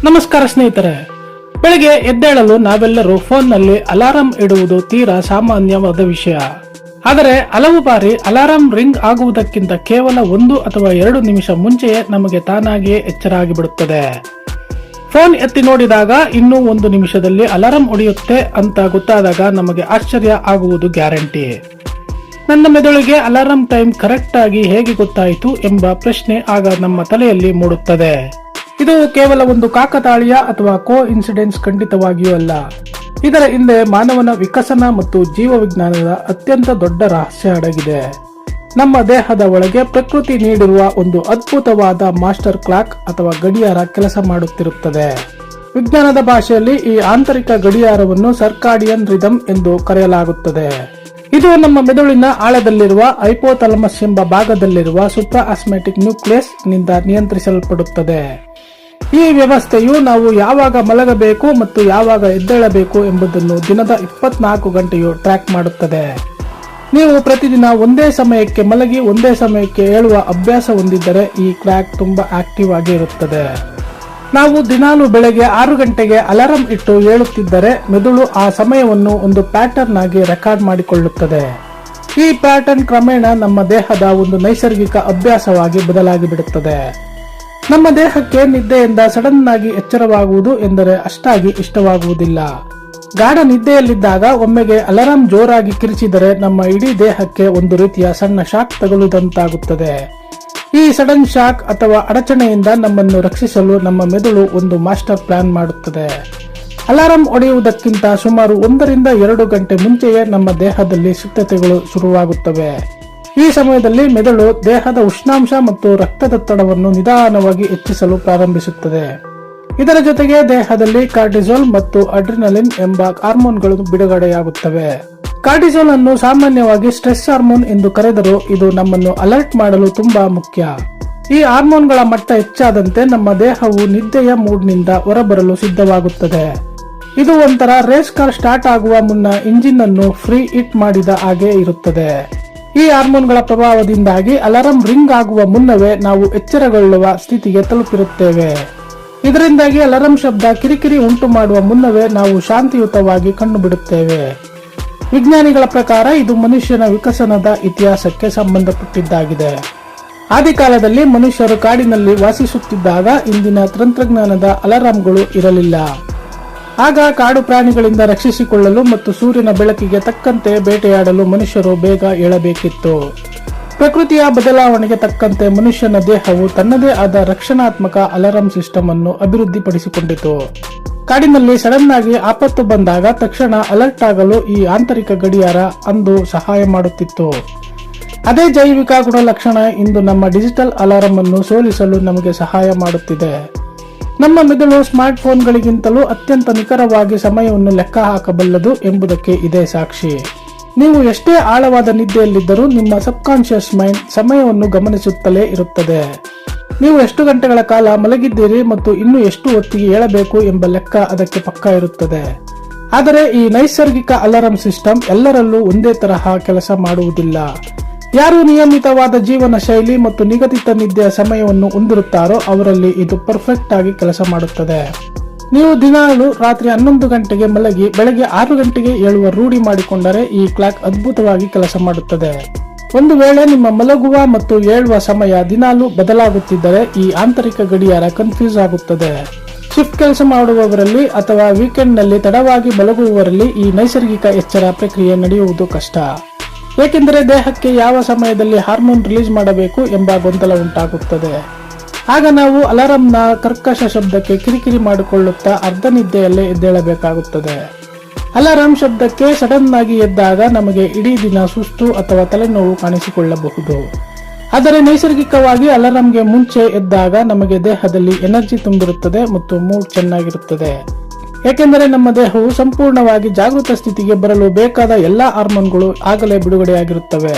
ನಮಸ್ಕಾರ ಸ್ನೇಹಿತರೆ, ಬೆಳಗ್ಗೆ ಎದ್ದೇಳಲು ನಾವೆಲ್ಲರೂ ಫೋನ್ನಲ್ಲಿ ಅಲಾರಂ ಇಡುವುದು ತೀರಾ ಸಾಮಾನ್ಯವಾದ ವಿಷಯ. ಆದರೆ ಹಲವು ಬಾರಿ ಅಲಾರಂ ರಿಂಗ್ ಆಗುವುದಕ್ಕಿಂತ ಕೇವಲ 1 ಅಥವಾ 2 ನಿಮಿಷ ಮುಂಚೆಯೇ ನಮಗೆ ತಾನಾಗಿಯೇ ಎಚ್ಚರ ಆಗಿಬಿಡುತ್ತದೆ. ಫೋನ್ ಎತ್ತಿ ನೋಡಿದಾಗ ಇನ್ನೂ 1 ನಿಮಿಷದಲ್ಲಿ ಅಲಾರಂ ಹೊಡೆಯುತ್ತೆ ಅಂತ ಗೊತ್ತಾದಾಗ ನಮಗೆ ಆಶ್ಚರ್ಯ ಆಗುವುದು ಗ್ಯಾರಂಟಿ. ನನ್ನ ಮೆದುಳಿಗೆ ಅಲಾರಂ ಟೈಮ್ ಕರೆಕ್ಟ್ ಆಗಿ ಹೇಗೆ ಗೊತ್ತಾಯಿತು ಎಂಬ ಪ್ರಶ್ನೆ ಆಗ ನಮ್ಮ ತಲೆಯಲ್ಲಿ ಮೂಡುತ್ತದೆ. ಇದು ಕೇವಲ ಒಂದು ಕಾಕತಾಳೀಯ ಅಥವಾ ಕೋ ಇನ್ಸಿಡೆನ್ಸ್ ಖಂಡಿತವಾಗಿಯೂ ಅಲ್ಲ. ಇದರ ಹಿಂದೆ ಮಾನವನ ವಿಕಸನ ಮತ್ತು ಜೀವವಿಜ್ಞಾನದ ಅತ್ಯಂತ ದೊಡ್ಡ ರಹಸ್ಯ ಅಡಗಿದೆ. ನಮ್ಮ ದೇಹದ ಒಳಗೆ ಪ್ರಕೃತಿ ನೀಡಿರುವ ಒಂದು ಅದ್ಭುತವಾದ ಮಾಸ್ಟರ್ ಕ್ಲಾಕ್ ಅಥವಾ ಗಡಿಯಾರ ಕೆಲಸ ಮಾಡುತ್ತಿರುತ್ತದೆ. ವಿಜ್ಞಾನದ ಭಾಷೆಯಲ್ಲಿ ಈ ಆಂತರಿಕ ಗಡಿಯಾರವನ್ನು ಸರ್ಕಾಡಿಯನ್ ರಿದಮ್ ಎಂದು ಕರೆಯಲಾಗುತ್ತದೆ. ಇದು ನಮ್ಮ ಮೆದುಳಿನ ಆಳದಲ್ಲಿರುವ ಹೈಪೋಥಾಲಮಸ್ ಎಂಬ ಭಾಗದಲ್ಲಿರುವ ಸುಪ್ರಾಆಸ್ಮ್ಯಾಟಿಕ್ ನ್ಯೂಕ್ಲಿಯಸ್ ನಿಂದ ನಿಯಂತ್ರಿಸಲ್ಪಡುತ್ತದೆ. ಈ ವ್ಯವಸ್ಥೆಯು ನಾವು ಯಾವಾಗ ಮಲಗಬೇಕು ಮತ್ತು ಯಾವಾಗ ಎದ್ದೇಳಬೇಕು ಎಂಬುದನ್ನು ದಿನದ 24 ಗಂಟೆಯು ಟ್ರ್ಯಾಕ್ ಮಾಡುತ್ತದೆ. ನೀವು ಪ್ರತಿದಿನ ಒಂದೇ ಸಮಯಕ್ಕೆ ಮಲಗಿ ಒಂದೇ ಸಮಯಕ್ಕೆ ಏಳುವ ಅಭ್ಯಾಸ ಹೊಂದಿದ್ದರೆ ಈ ಕ್ಲಾಕ್ ತುಂಬಾ ಆಕ್ಟಿವ್ ಆಗಿ ಇರುತ್ತದೆ. ನಾವು ದಿನಾಲು ಬೆಳಗ್ಗೆ 6 ಗಂಟೆಗೆ ಅಲಾರಂ ಇಟ್ಟು ಏಳುತ್ತಿದ್ದರೆ ಮೆದುಳು ಆ ಸಮಯವನ್ನು ಒಂದು ಪ್ಯಾಟರ್ನ್ ಆಗಿ ರೆಕಾರ್ಡ್ ಮಾಡಿಕೊಳ್ಳುತ್ತದೆ. ಈ ಪ್ಯಾಟರ್ನ್ ಕ್ರಮೇಣ ನಮ್ಮ ದೇಹದ ಒಂದು ನೈಸರ್ಗಿಕ ಅಭ್ಯಾಸವಾಗಿ ಬದಲಾಗಿ ಬಿಡುತ್ತದೆ. ನಮ್ಮ ದೇಹಕ್ಕೆ ನಿದ್ದೆಯಿಂದ ಸಡನ್ ಆಗಿ ಎಚ್ಚರವಾಗುವುದು ಎಂದರೆ ಅಷ್ಟಾಗಿ ಇಷ್ಟವಾಗುವುದಿಲ್ಲ. ಗಾಢ ನಿದ್ದೆಯಲ್ಲಿದ್ದಾಗ ಒಮ್ಮೆಗೆ ಅಲಾರಂ ಜೋರಾಗಿ ಕಿರಿಚಿದರೆ ನಮ್ಮ ಇಡೀ ದೇಹಕ್ಕೆ ಒಂದು ರೀತಿಯ ಸಣ್ಣ ಶಾಕ್ ತಗುಲುವಂತಾಗುತ್ತದೆ. ಈ ಸಡನ್ ಶಾಕ್ ಅಥವಾ ಅಡಚಣೆಯಿಂದ ನಮ್ಮನ್ನು ರಕ್ಷಿಸಲು ನಮ್ಮ ಮೆದುಳು ಒಂದು ಮಾಸ್ಟರ್ ಪ್ಲಾನ್ ಮಾಡುತ್ತದೆ. ಅಲಾರಂ ಹೊಡೆಯುವುದಕ್ಕಿಂತ ಸುಮಾರು 1 ರಿಂದ 2 ಗಂಟೆ ಮುಂಚೆಯೇ ನಮ್ಮ ದೇಹದಲ್ಲಿ ಸಿದ್ಧತೆಗಳು ಶುರುವಾಗುತ್ತವೆ. ಈ ಸಮಯದಲ್ಲಿ ಮೆದುಳು ದೇಹದ ಉಷ್ಣಾಂಶ ಮತ್ತು ರಕ್ತದೊತ್ತಡವನ್ನು ನಿಧಾನವಾಗಿ ಹೆಚ್ಚಿಸಲು ಪ್ರಾರಂಭಿಸುತ್ತದೆ. ಇದರ ಜೊತೆಗೆ ದೇಹದಲ್ಲಿ ಕಾರ್ಟಿಸೋಲ್ ಮತ್ತು ಅಡ್ರಿನಲಿನ್ ಎಂಬ ಹಾರ್ಮೋನ್ಗಳು ಬಿಡುಗಡೆಯಾಗುತ್ತವೆ. ಕಾರ್ಟಿಸೋಲ್ ಅನ್ನು ಸಾಮಾನ್ಯವಾಗಿ ಸ್ಟ್ರೆಸ್ ಹಾರ್ಮೋನ್ ಎಂದು ಕರೆದರೂ ಇದು ನಮ್ಮನ್ನು ಅಲರ್ಟ್ ಮಾಡಲು ತುಂಬಾ ಮುಖ್ಯ. ಈ ಹಾರ್ಮೋನ್ಗಳ ಮಟ್ಟ ಹೆಚ್ಚಾದಂತೆ ನಮ್ಮ ದೇಹವು ನಿದ್ದೆಯ ಮೂಡ್ನಿಂದ ಹೊರಬರಲು ಸಿದ್ಧವಾಗುತ್ತದೆ. ಇದು ಒಂಥರ ರೇಸ್ ಕಾರ್ ಸ್ಟಾರ್ಟ್ ಆಗುವ ಮುನ್ನ ಇಂಜಿನ್ ಅನ್ನು ಫ್ರೀ ಹಿಟ್ ಮಾಡಿದ ಹಾಗೆ ಇರುತ್ತದೆ. ಈ ಹಾರ್ಮೋನ್ಗಳ ಪ್ರಭಾವದಿಂದಾಗಿ ಅಲಾರಂ ರಿಂಗ್ ಆಗುವ ಮುನ್ನವೇ ನಾವು ಎಚ್ಚರಗೊಳ್ಳುವ ಸ್ಥಿತಿಗೆ ತಲುಪಿರುತ್ತೇವೆ. ಇದರಿಂದಾಗಿ ಅಲಾರಂ ಶಬ್ದ ಕಿರಿಕಿರಿ ಉಂಟು ಮಾಡುವ ಮುನ್ನವೇ ನಾವು ಶಾಂತಿಯುತವಾಗಿ ಕಣ್ಣು ಬಿಡುತ್ತೇವೆ. ವಿಜ್ಞಾನಿಗಳ ಪ್ರಕಾರ ಇದು ಮನುಷ್ಯನ ವಿಕಸನದ ಇತಿಹಾಸಕ್ಕೆ ಸಂಬಂಧಪಟ್ಟಿದ್ದಾಗಿದೆ. ಆದಿಕಾಲದಲ್ಲಿ ಮನುಷ್ಯರು ಕಾಡಿನಲ್ಲಿ ವಾಸಿಸುತ್ತಿದ್ದಾಗ ಇಂದಿನ ತಂತ್ರಜ್ಞಾನದ ಅಲಾರಂಗಳು ಇರಲಿಲ್ಲ. ಆಗ ಕಾಡು ಪ್ರಾಣಿಗಳಿಂದ ರಕ್ಷಿಸಿಕೊಳ್ಳಲು ಮತ್ತು ಸೂರ್ಯನ ಬೆಳಕಿಗೆ ತಕ್ಕಂತೆ ಬೇಟೆಯಾಡಲು ಮನುಷ್ಯರು ಬೇಗ ಏಳಬೇಕಿತ್ತು. ಪ್ರಕೃತಿಯ ಬದಲಾವಣೆಗೆ ತಕ್ಕಂತೆ ಮನುಷ್ಯನ ದೇಹವು ತನ್ನದೇ ಆದ ರಕ್ಷಣಾತ್ಮಕ ಅಲಾರಂ ಸಿಸ್ಟಮ್ ಅನ್ನು ಅಭಿವೃದ್ಧಿಪಡಿಸಿಕೊಂಡಿತು. ಕಾಡಿನಲ್ಲಿ ಸಡನ್ ಆಗಿ ಆಪತ್ತು ಬಂದಾಗ ತಕ್ಷಣ ಅಲರ್ಟ್ ಆಗಲು ಈ ಆಂತರಿಕ ಗಡಿಯಾರ ಅಂದು ಸಹಾಯ ಮಾಡುತ್ತಿತ್ತು. ಅದೇ ಜೈವಿಕ ಗುಣಲಕ್ಷಣ ಇಂದು ನಮ್ಮ ಡಿಜಿಟಲ್ ಅಲಾರಂ ಅನ್ನು ಸೋಲಿಸಲು ನಮಗೆ ಸಹಾಯ ಮಾಡುತ್ತಿದೆ. ನಮ್ಮ ಮೆದುಳು ಸ್ಮಾರ್ಟ್ ಫೋನ್ಗಳಿಗಿಂತಲೂ ಅತ್ಯಂತ ನಿಖರವಾಗಿ ಸಮಯವನ್ನು ಲೆಕ್ಕ ಹಾಕಬಲ್ಲದು ಎಂಬುದಕ್ಕೆ ಇದೇ ಸಾಕ್ಷಿ. ನೀವು ಎಷ್ಟೇ ಆಳವಾದ ನಿದ್ದೆಯಲ್ಲಿದ್ದರೂ ನಿಮ್ಮ ಸಬ್ಕಾನ್ಶಿಯಸ್ ಮೈಂಡ್ ಸಮಯವನ್ನು ಗಮನಿಸುತ್ತಲೇ ಇರುತ್ತದೆ. ನೀವು ಎಷ್ಟು ಗಂಟೆಗಳ ಕಾಲ ಮಲಗಿದ್ದೀರಿ ಮತ್ತು ಇನ್ನು ಎಷ್ಟು ಹೊತ್ತಿಗೆ ಏಳಬೇಕು ಎಂಬ ಲೆಕ್ಕ ಅದಕ್ಕೆ ಪಕ್ಕಾ ಇರುತ್ತದೆ. ಆದರೆ ಈ ನೈಸರ್ಗಿಕ ಅಲಾರಂ ಸಿಸ್ಟಮ್ ಎಲ್ಲರಲ್ಲೂ ಒಂದೇ ತರಹ ಕೆಲಸ ಮಾಡುವುದಿಲ್ಲ. ಯಾರು ನಿಯಮಿತವಾದ ಜೀವನ ಶೈಲಿ ಮತ್ತು ನಿಗದಿತ ನಿದ್ದೆಯ ಸಮಯವನ್ನು ಹೊಂದಿರುತ್ತಾರೋ ಅವರಲ್ಲಿ ಇದು ಪರ್ಫೆಕ್ಟ್ ಆಗಿ ಕೆಲಸ ಮಾಡುತ್ತದೆ. ನೀವು ದಿನಾಲು ರಾತ್ರಿ 11 ಗಂಟೆಗೆ ಮಲಗಿ ಬೆಳಗ್ಗೆ 6 ಗಂಟೆಗೆ ಏಳುವ ರೂಢಿ ಮಾಡಿಕೊಂಡರೆ ಈ ಕ್ಲಾಕ್ ಅದ್ಭುತವಾಗಿ ಕೆಲಸ ಮಾಡುತ್ತದೆ. ಒಂದು ವೇಳೆ ನಿಮ್ಮ ಮಲಗುವ ಮತ್ತು ಏಳುವ ಸಮಯ ದಿನಾಲು ಬದಲಾಗುತ್ತಿದ್ದರೆ ಈ ಆಂತರಿಕ ಗಡಿಯಾರ ಕನ್ಫ್ಯೂಸ್ ಆಗುತ್ತದೆ. ಶಿಫ್ಟ್ ಕೆಲಸ ಮಾಡುವವರಲ್ಲಿ ಅಥವಾ ವೀಕೆಂಡ್ ನಲ್ಲಿ ತಡವಾಗಿ ಮಲಗುವವರಲ್ಲಿ ಈ ನೈಸರ್ಗಿಕ ಎಚ್ಚರ ಪ್ರಕ್ರಿಯೆ ನಡೆಯುವುದು ಕಷ್ಟ. ಏಕೆಂದರೆ ದೇಹಕ್ಕೆ ಯಾವ ಸಮಯದಲ್ಲಿ ಹಾರ್ಮೋನ್ ರಿಲೀಸ್ ಮಾಡಬೇಕು ಎಂಬ ಗೊಂದಲ ಉಂಟಾಗುತ್ತದೆ. ಆಗ ನಾವು ಅಲಾರಂನ ಕರ್ಕಶ ಶಬ್ದಕ್ಕೆ ಕಿರಿಕಿರಿ ಮಾಡಿಕೊಳ್ಳುತ್ತಾ ಅರ್ಧ ನಿದ್ದೆಯಲ್ಲೇ ಎದ್ದೇಳಬೇಕಾಗುತ್ತದೆ. ಅಲಾರಂ ಶಬ್ದಕ್ಕೆ ಸಡನ್ ಆಗಿ ಎದ್ದಾಗ ನಮಗೆ ಇಡೀ ದಿನ ಸುಸ್ತು ಅಥವಾ ತಲೆನೋವು ಕಾಣಿಸಿಕೊಳ್ಳಬಹುದು. ಆದರೆ ನೈಸರ್ಗಿಕವಾಗಿ ಅಲಾರಂಗೆ ಮುಂಚೆ ಎದ್ದಾಗ ನಮಗೆ ದೇಹದಲ್ಲಿ ಎನರ್ಜಿ ತುಂಬಿರುತ್ತದೆ ಮತ್ತು ಮೂಡ್ ಚೆನ್ನಾಗಿರುತ್ತದೆ. ಏಕೆಂದರೆ ನಮ್ಮ ದೇಹವು ಸಂಪೂರ್ಣವಾಗಿ ಜಾಗೃತ ಸ್ಥಿತಿಗೆ ಬರಲು ಬೇಕಾದ ಎಲ್ಲಾ ಹಾರ್ಮೋನ್ಗಳು ಆಗಲೇ ಬಿಡುಗಡೆಯಾಗಿರುತ್ತವೆ.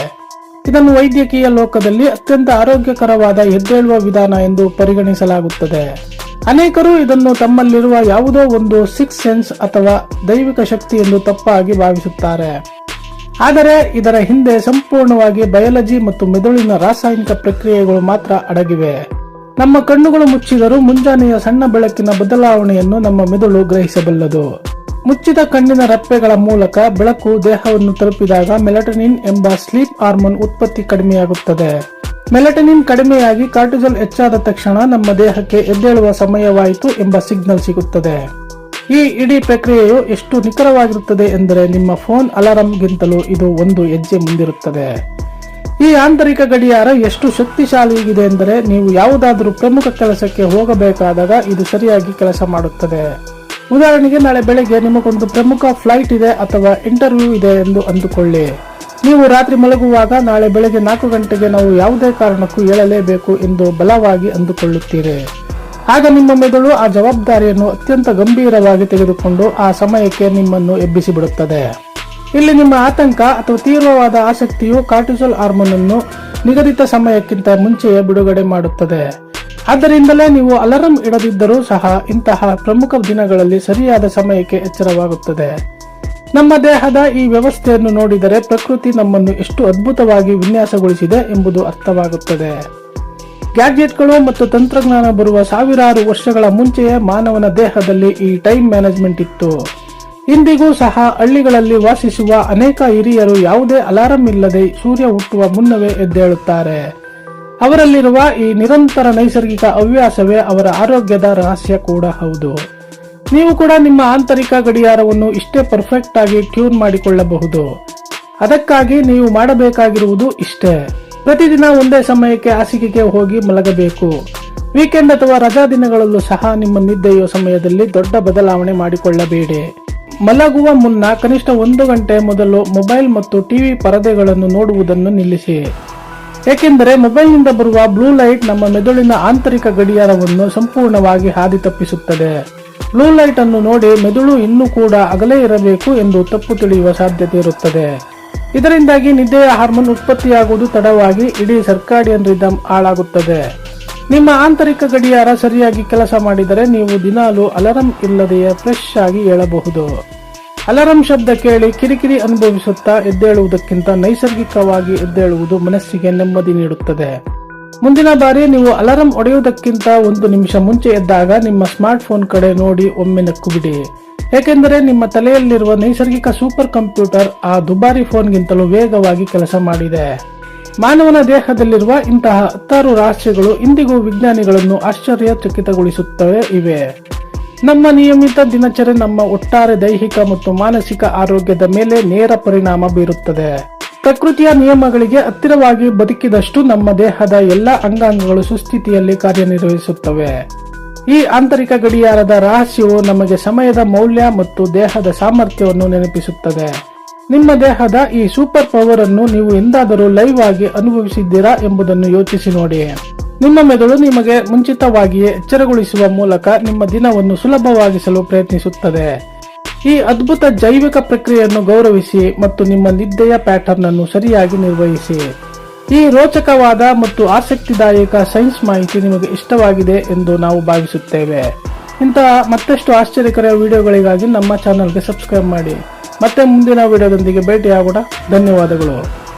ಇದನ್ನು ವೈದ್ಯಕೀಯ ಲೋಕದಲ್ಲಿ ಅತ್ಯಂತ ಆರೋಗ್ಯಕರವಾದ ಎದ್ದೇಳುವ ವಿಧಾನ ಎಂದು ಪರಿಗಣಿಸಲಾಗುತ್ತದೆ. ಅನೇಕರು ಇದನ್ನು ತಮ್ಮಲ್ಲಿರುವ ಯಾವುದೋ ಒಂದು ಸಿಕ್ಸ್ ಸೆನ್ಸ್ ಅಥವಾ ದೈವಿಕ ಶಕ್ತಿ ಎಂದು ತಪ್ಪಾಗಿ ಭಾವಿಸುತ್ತಾರೆ. ಆದರೆ ಇದರ ಹಿಂದೆ ಸಂಪೂರ್ಣವಾಗಿ ಬಯಾಲಜಿ ಮತ್ತು ಮೆದುಳಿನ ರಾಸಾಯನಿಕ ಪ್ರಕ್ರಿಯೆಗಳು ಮಾತ್ರ ಅಡಗಿವೆ. ನಮ್ಮ ಕಣ್ಣುಗಳು ಮುಚ್ಚಿದರೂ ಮುಂಜಾನೆಯ ಸಣ್ಣ ಬೆಳಕಿನ ಬದಲಾವಣೆಯನ್ನು ನಮ್ಮ ಮೆದುಳು ಗ್ರಹಿಸಬಲ್ಲದು. ಮುಚ್ಚಿದ ಕಣ್ಣಿನ ರೆಪ್ಪೆಗಳ ಮೂಲಕ ಬೆಳಕು ದೇಹವನ್ನು ತಲುಪಿದಾಗ ಮೆಲಟನಿನ್ ಎಂಬ ಸ್ಲೀಪ್ ಹಾರ್ಮೋನ್ ಉತ್ಪತ್ತಿ ಕಡಿಮೆಯಾಗುತ್ತದೆ. ಮೆಲಟನಿನ್ ಕಡಿಮೆಯಾಗಿ ಕಾರ್ಟಿಸೋಲ್ ಹೆಚ್ಚಾದ ತಕ್ಷಣ ನಮ್ಮ ದೇಹಕ್ಕೆ ಎದ್ದೇಳುವ ಸಮಯವಾಯಿತು ಎಂಬ ಸಿಗ್ನಲ್ ಸಿಗುತ್ತದೆ. ಈ ಇಡೀ ಪ್ರಕ್ರಿಯೆಯು ಎಷ್ಟು ನಿಖರವಾಗಿರುತ್ತದೆ ಎಂದರೆ ನಿಮ್ಮ ಫೋನ್ ಅಲಾರಂಗಿಂತಲೂ ಇದು ಒಂದು ಹೆಜ್ಜೆ ಮುಂದಿರುತ್ತದೆ. ಈ ಆಂತರಿಕ ಗಡಿಯಾರ ಎಷ್ಟು ಶಕ್ತಿಶಾಲಿಯಾಗಿದೆ ಎಂದರೆ ನೀವು ಯಾವುದಾದರೂ ಪ್ರಮುಖ ಕೆಲಸಕ್ಕೆ ಹೋಗಬೇಕಾದಾಗ ಇದು ಸರಿಯಾಗಿ ಕೆಲಸ ಮಾಡುತ್ತದೆ. ಉದಾಹರಣೆಗೆ, ನಾಳೆ ಬೆಳಗ್ಗೆ ನಿಮಗೊಂದು ಪ್ರಮುಖ ಫ್ಲೈಟ್ ಇದೆ ಅಥವಾ ಇಂಟರ್ವ್ಯೂ ಇದೆ ಎಂದು ಅಂದುಕೊಳ್ಳಿ. ನೀವು ರಾತ್ರಿ ಮಲಗುವಾಗ ನಾಳೆ ಬೆಳಗ್ಗೆ 4 ಗಂಟೆಗೆ ನಾವು ಯಾವುದೇ ಕಾರಣಕ್ಕೂ ಏಳಲೇಬೇಕು ಎಂದು ಬಲವಾಗಿ ಅಂದುಕೊಳ್ಳುತ್ತೀರಿ. ಆಗ ನಿಮ್ಮ ಮೆದುಳು ಆ ಜವಾಬ್ದಾರಿಯನ್ನು ಅತ್ಯಂತ ಗಂಭೀರವಾಗಿ ತೆಗೆದುಕೊಂಡು ಆ ಸಮಯಕ್ಕೆ ನಿಮ್ಮನ್ನು ಎಬ್ಬಿಸಿಬಿಡುತ್ತದೆ. ಇಲ್ಲಿ ನಿಮ್ಮ ಆತಂಕ ಅಥವಾ ತೀವ್ರವಾದ ಆಸಕ್ತಿಯು ಕಾರ್ಟಿಸೋಲ್ ಹಾರ್ಮೋನ್ ಅನ್ನು ನಿಗದಿತ ಸಮಯಕ್ಕಿಂತ ಮುಂಚೆಯೇ ಬಿಡುಗಡೆ ಮಾಡುತ್ತದೆ. ಆದ್ದರಿಂದಲೇ ನೀವು ಅಲಾರಂ ಇಡದಿದ್ದರೂ ಸಹ ಇಂತಹ ಪ್ರಮುಖ ದಿನಗಳಲ್ಲಿ ಸರಿಯಾದ ಸಮಯಕ್ಕೆ ಎಚ್ಚರವಾಗುತ್ತದೆ. ನಮ್ಮ ದೇಹದ ಈ ವ್ಯವಸ್ಥೆಯನ್ನು ನೋಡಿದರೆ ಪ್ರಕೃತಿ ನಮ್ಮನ್ನು ಎಷ್ಟು ಅದ್ಭುತವಾಗಿ ವಿನ್ಯಾಸಗೊಳಿಸಿದೆ ಎಂಬುದು ಅರ್ಥವಾಗುತ್ತದೆ. ಗ್ಯಾಡ್ಜೆಟ್ಗಳು ಮತ್ತು ತಂತ್ರಜ್ಞಾನ ಬರುವ ಸಾವಿರಾರು ವರ್ಷಗಳ ಮುಂಚೆಯೇ ಮಾನವನ ದೇಹದಲ್ಲಿ ಈ ಟೈಮ್ ಮ್ಯಾನೇಜ್ಮೆಂಟ್ ಇತ್ತು. ಇಂದಿಗೂ ಸಹ ಹಳ್ಳಿಗಳಲ್ಲಿ ವಾಸಿಸುವ ಅನೇಕ ಹಿರಿಯರು ಯಾವುದೇ ಅಲಾರಂ ಇಲ್ಲದೆ ಸೂರ್ಯ ಹುಟ್ಟುವ ಮುನ್ನವೇ ಎದ್ದೇಳುತ್ತಾರೆ. ಅವರಲ್ಲಿರುವ ಈ ನಿರಂತರ ನೈಸರ್ಗಿಕ ಹವ್ಯಾಸವೇ ಅವರ ಆರೋಗ್ಯದ ರಹಸ್ಯ ಕೂಡ ಹೌದು. ನೀವು ಕೂಡ ನಿಮ್ಮ ಆಂತರಿಕ ಗಡಿಯಾರವನ್ನು ಇಷ್ಟೇ ಪರ್ಫೆಕ್ಟ್ ಆಗಿ ಟ್ಯೂನ್ ಮಾಡಿಕೊಳ್ಳಬಹುದು. ಅದಕ್ಕಾಗಿ ನೀವು ಮಾಡಬೇಕಾಗಿರುವುದು ಇಷ್ಟೇ: ಪ್ರತಿದಿನ ಒಂದೇ ಸಮಯಕ್ಕೆ ಹಾಸಿಗೆಗೆ ಹೋಗಿ ಮಲಗಬೇಕು. ವೀಕೆಂಡ್ ಅಥವಾ ರಜಾ ದಿನಗಳಲ್ಲೂ ಸಹ ನಿಮ್ಮ ನಿದ್ದೆಯ ಸಮಯದಲ್ಲಿ ದೊಡ್ಡ ಬದಲಾವಣೆ ಮಾಡಿಕೊಳ್ಳಬೇಡಿ. ಮಲಗುವ ಮುನ್ನ ಕನಿಷ್ಠ 1 ಗಂಟೆ ಮೊದಲು ಮೊಬೈಲ್ ಮತ್ತು ಟಿವಿ ಪರದೆಗಳನ್ನು ನೋಡುವುದನ್ನು ನಿಲ್ಲಿಸಿ. ಏಕೆಂದರೆ ಮೊಬೈಲ್ನಿಂದ ಬರುವ ಬ್ಲೂ ಲೈಟ್ ನಮ್ಮ ಮೆದುಳಿನ ಆಂತರಿಕ ಗಡಿಯಾರವನ್ನು ಸಂಪೂರ್ಣವಾಗಿ ಹಾದಿ ತಪ್ಪಿಸುತ್ತದೆ. ಬ್ಲೂ ಲೈಟ್ ಅನ್ನು ನೋಡಿ ಮೆದುಳು ಇನ್ನೂ ಕೂಡ ಅಗಲೇ ಇರಬೇಕು ಎಂದು ತಪ್ಪು ತಿಳಿಯುವ ಸಾಧ್ಯತೆ ಇರುತ್ತದೆ. ಇದರಿಂದಾಗಿ ನಿದ್ದೆಯ ಹಾರ್ಮೋನ್ ಉತ್ಪತ್ತಿಯಾಗುವುದು ತಡವಾಗಿ ಇಡೀ ಸರ್ಕಾಡಿಯನ್ ರಿದಮ್ ಹಾಳಾಗುತ್ತದೆ. ನಿಮ್ಮ ಆಂತರಿಕ ಗಡಿಯಾರ ಸರಿಯಾಗಿ ಕೆಲಸ ಮಾಡಿದರೆ ನೀವು ದಿನಾಲೂ ಅಲಾರಂ ಇಲ್ಲದೆಯೇ ಫ್ರೆಶ್ ಆಗಿ ಏಳಬಹುದು. ಅಲಾರಂ ಶಬ್ದ ಕೇಳಿ ಕಿರಿಕಿರಿ ಅನುಭವಿಸುತ್ತಾ ಎದ್ದೇಳುವುದಕ್ಕಿಂತ ನೈಸರ್ಗಿಕವಾಗಿ ಎದ್ದೇಳುವುದು ಮನಸ್ಸಿಗೆ ನೆಮ್ಮದಿ ನೀಡುತ್ತದೆ. ಮುಂದಿನ ಬಾರಿ ನೀವು ಅಲಾರಂ ಹೊಡೆಯುವುದಕ್ಕಿಂತ 1 ನಿಮಿಷ ಮುಂಚೆ ಎದ್ದಾಗ ನಿಮ್ಮ ಸ್ಮಾರ್ಟ್ ಫೋನ್ ಕಡೆ ನೋಡಿ ಒಮ್ಮೆ ನಕ್ಕು ಬಿಡಿ. ಏಕೆಂದರೆ ನಿಮ್ಮ ತಲೆಯಲ್ಲಿರುವ ನೈಸರ್ಗಿಕ ಸೂಪರ್ ಕಂಪ್ಯೂಟರ್ ಆ ದುಬಾರಿ ಫೋನ್ಗಿಂತಲೂ ವೇಗವಾಗಿ ಕೆಲಸ ಮಾಡಿದೆ. ಮಾನವನ ದೇಹದಲ್ಲಿರುವ ಇಂತಹ 10 ರಹಸ್ಯಗಳು ಇಂದಿಗೂ ವಿಜ್ಞಾನಿಗಳನ್ನು ಆಶ್ಚರ್ಯಚಕಿತಗೊಳಿಸುತ್ತವೆ ಇವೆ. ನಮ್ಮ ನಿಯಮಿತ ದಿನಚರಿ ನಮ್ಮ ಒಟ್ಟಾರೆ ದೈಹಿಕ ಮತ್ತು ಮಾನಸಿಕ ಆರೋಗ್ಯದ ಮೇಲೆ ನೇರ ಪರಿಣಾಮ ಬೀರುತ್ತದೆ. ಪ್ರಕೃತಿಯ ನಿಯಮಗಳಿಗೆ ಹತ್ತಿರವಾಗಿ ಬದುಕಿದಷ್ಟು ನಮ್ಮ ದೇಹದ ಎಲ್ಲ ಅಂಗಾಂಗಗಳು ಸುಸ್ಥಿತಿಯಲ್ಲಿ ಕಾರ್ಯನಿರ್ವಹಿಸುತ್ತವೆ. ಈ ಆಂತರಿಕ ಗಡಿಯಾರದ ರಹಸ್ಯವು ನಮಗೆ ಸಮಯದ ಮೌಲ್ಯ ಮತ್ತು ದೇಹದ ಸಾಮರ್ಥ್ಯವನ್ನು ನೆನಪಿಸುತ್ತದೆ. ನಿಮ್ಮ ದೇಹದ ಈ ಸೂಪರ್ ಪವರ್ ಅನ್ನು ನೀವು ಎಂದಾದರೂ ಲೈವ್ ಆಗಿ ಅನುಭವಿಸಿದ್ದೀರಾ ಎಂಬುದನ್ನು ಯೋಚಿಸಿ ನೋಡಿ. ನಿಮ್ಮ ಮೆದುಳು ನಿಮಗೆ ಮುಂಚಿತವಾಗಿಯೇ ಎಚ್ಚರಗೊಳಿಸುವ ಮೂಲಕ ನಿಮ್ಮ ದಿನವನ್ನು ಸುಲಭವಾಗಿಸಲು ಪ್ರಯತ್ನಿಸುತ್ತದೆ. ಈ ಅದ್ಭುತ ಜೈವಿಕ ಪ್ರಕ್ರಿಯೆಯನ್ನು ಗೌರವಿಸಿ ಮತ್ತು ನಿಮ್ಮ ನಿದ್ದೆಯ ಪ್ಯಾಟರ್ನ್ ಅನ್ನು ಸರಿಯಾಗಿ ನಿರ್ವಹಿಸಿ. ಈ ರೋಚಕವಾದ ಮತ್ತು ಆಸಕ್ತಿದಾಯಕ ಸೈನ್ಸ್ ಮಾಹಿತಿ ನಿಮಗೆ ಇಷ್ಟವಾಗಿದೆ ಎಂದು ನಾವು ಭಾವಿಸುತ್ತೇವೆ. ಇಂತಹ ಮತ್ತಷ್ಟು ಆಶ್ಚರ್ಯಕರ ವಿಡಿಯೋಗಳಿಗಾಗಿ ನಮ್ಮ ಚಾನೆಲ್ಗೆ ಸಬ್ಸ್ಕ್ರೈಬ್ ಮಾಡಿ. ಮತ್ತೆ ಮುಂದಿನ ವಿಡಿಯೋದೊಂದಿಗೆ ಭೇಟಿಯಾಗೋಣ. ಧನ್ಯವಾದಗಳು.